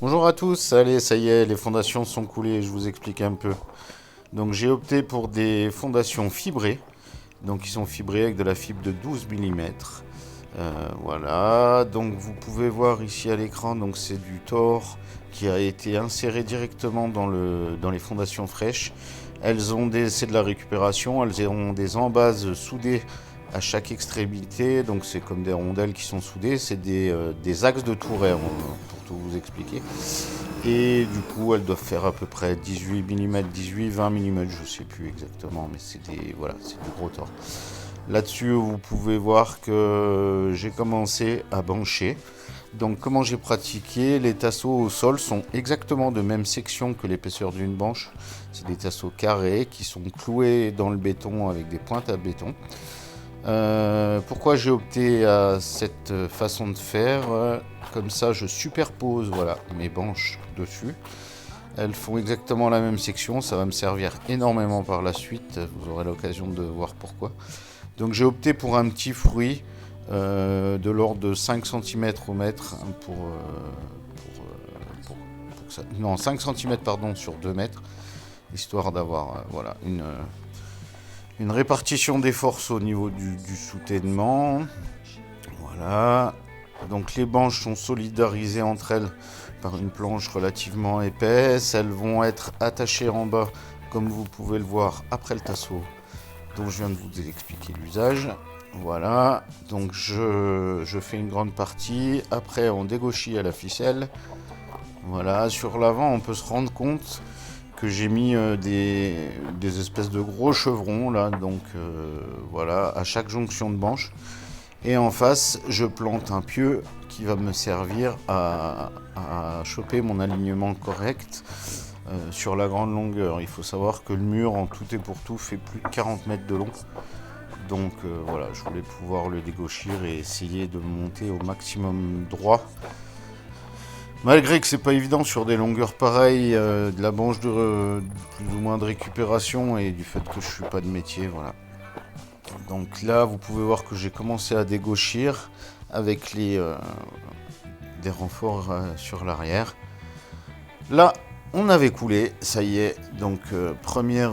Bonjour à tous, allez, ça y est, les fondations sont coulées, je vous explique un peu. Donc j'ai opté pour des fondations fibrées, donc ils sont fibrés avec de la fibre de 12 mm. Voilà, donc vous pouvez voir ici à l'écran, donc c'est du Thor qui a été inséré directement dans les fondations fraîches. C'est de la récupération, elles ont des embases soudées à chaque extrémité, donc c'est comme des rondelles qui sont soudées, c'est des axes de Tourret, pour tout vous expliquer. Et du coup, elles doivent faire à peu près 18 mm, 18-20 mm, je sais plus exactement, mais voilà, c'est du gros tort. Là-dessus, vous pouvez voir que j'ai commencé à bancher. Donc, comment j'ai pratiqué? Les tasseaux au sol sont exactement de même section que l'épaisseur d'une banche. C'est des tasseaux carrés qui sont cloués dans le béton avec des pointes à béton. Pourquoi j'ai opté à cette façon de faire? Comme ça, je superpose, voilà, mes banches dessus. Elles font exactement la même section, ça va me servir énormément par la suite, vous aurez l'occasion de voir pourquoi. Donc j'ai opté pour un petit fruit de l'ordre de 5 cm au mètre pour que ça... Non, 5 cm pardon, sur 2 mètres, histoire d'avoir voilà, une répartition des forces au niveau du soutènement. Voilà. Donc les banches sont solidarisées entre elles par une planche relativement épaisse. Elles vont être attachées en bas, comme vous pouvez le voir, après le tasseau dont je viens de vous expliquer l'usage. Voilà, donc je fais une grande partie. Après, on dégauchit à la ficelle. Voilà, sur l'avant, on peut se rendre compte que j'ai mis des espèces de gros chevrons là, donc voilà, à chaque jonction de banche. Et en face, je plante un pieu qui va me servir à choper mon alignement correct sur la grande longueur. Il faut savoir que le mur, en tout et pour tout, fait plus de 40 mètres de long. Donc voilà, je voulais pouvoir le dégauchir et essayer de monter au maximum droit. Malgré que c'est pas évident sur des longueurs pareilles, de la banche de plus ou moins de récupération et du fait que je suis pas de métier, voilà. Donc là, vous pouvez voir que j'ai commencé à dégauchir avec des renforts sur l'arrière. Là, on avait coulé, ça y est. Donc première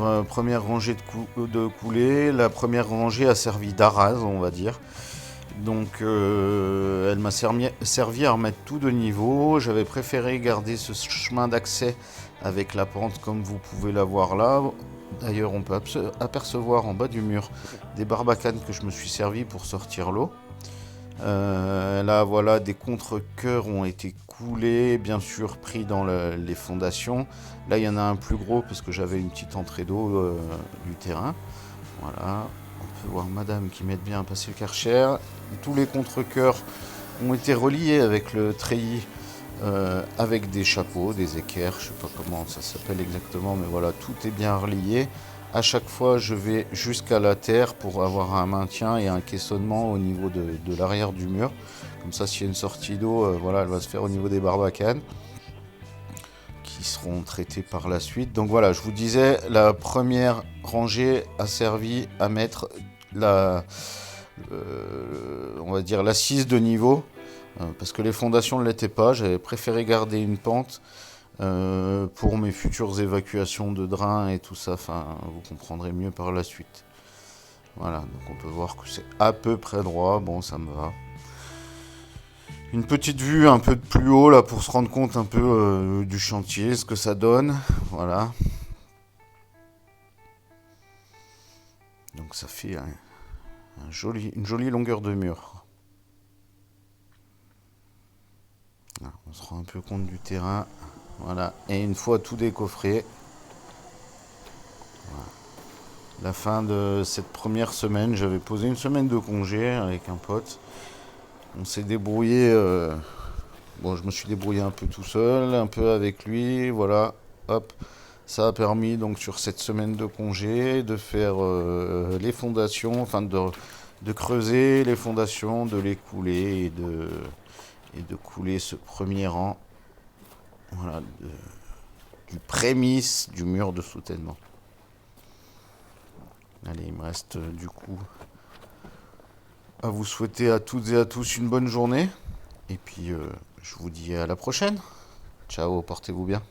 rangée de coulée. La première rangée a servi d'arase, on va dire. Donc elle m'a servi à remettre tout de niveau. J'avais préféré garder ce chemin d'accès avec la pente comme vous pouvez la voir là. D'ailleurs, on peut apercevoir en bas du mur des barbacanes que je me suis servi pour sortir l'eau. Là, voilà, des contre-cœurs ont été coulés, bien sûr pris dans les fondations. Là, il y en a un plus gros parce que j'avais une petite entrée d'eau du terrain. Voilà, on peut voir madame qui m'aide bien à passer le karcher. Tous les contre-cœurs ont été reliés avec le treillis, avec des chapeaux, des équerres, je ne sais pas comment ça s'appelle exactement, mais voilà, tout est bien relié. À chaque fois, je vais jusqu'à la terre pour avoir un maintien et un caissonnement au niveau de l'arrière du mur. Comme ça, s'il y a une sortie d'eau, voilà, elle va se faire au niveau des barbacanes qui seront traités par la suite. Donc voilà, je vous disais, la première rangée a servi à mettre on va dire l'assise de niveau, parce que les fondations ne l'étaient pas. J'avais préféré garder une pente pour mes futures évacuations de drains et tout ça. Enfin, vous comprendrez mieux par la suite. Voilà, donc on peut voir que c'est à peu près droit. Bon, ça me va. Une petite vue un peu de plus haut là pour se rendre compte un peu du chantier, ce que ça donne. Voilà. Donc ça fait une jolie longueur de mur. Voilà, on se rend un peu compte du terrain. Voilà. Et une fois tout décoffré, voilà. La fin de cette première semaine, j'avais posé une semaine de congé avec un pote. On s'est débrouillé. Bon, je me suis débrouillé un peu tout seul, un peu avec lui. Voilà. Hop. Ça a permis donc sur cette semaine de congé de faire les fondations, enfin de creuser les fondations, de les couler et de couler ce premier rang, voilà, du prémisse du mur de soutènement. Allez, il me reste du coup à vous souhaiter à toutes et à tous une bonne journée. Et puis je vous dis à la prochaine. Ciao, portez-vous bien.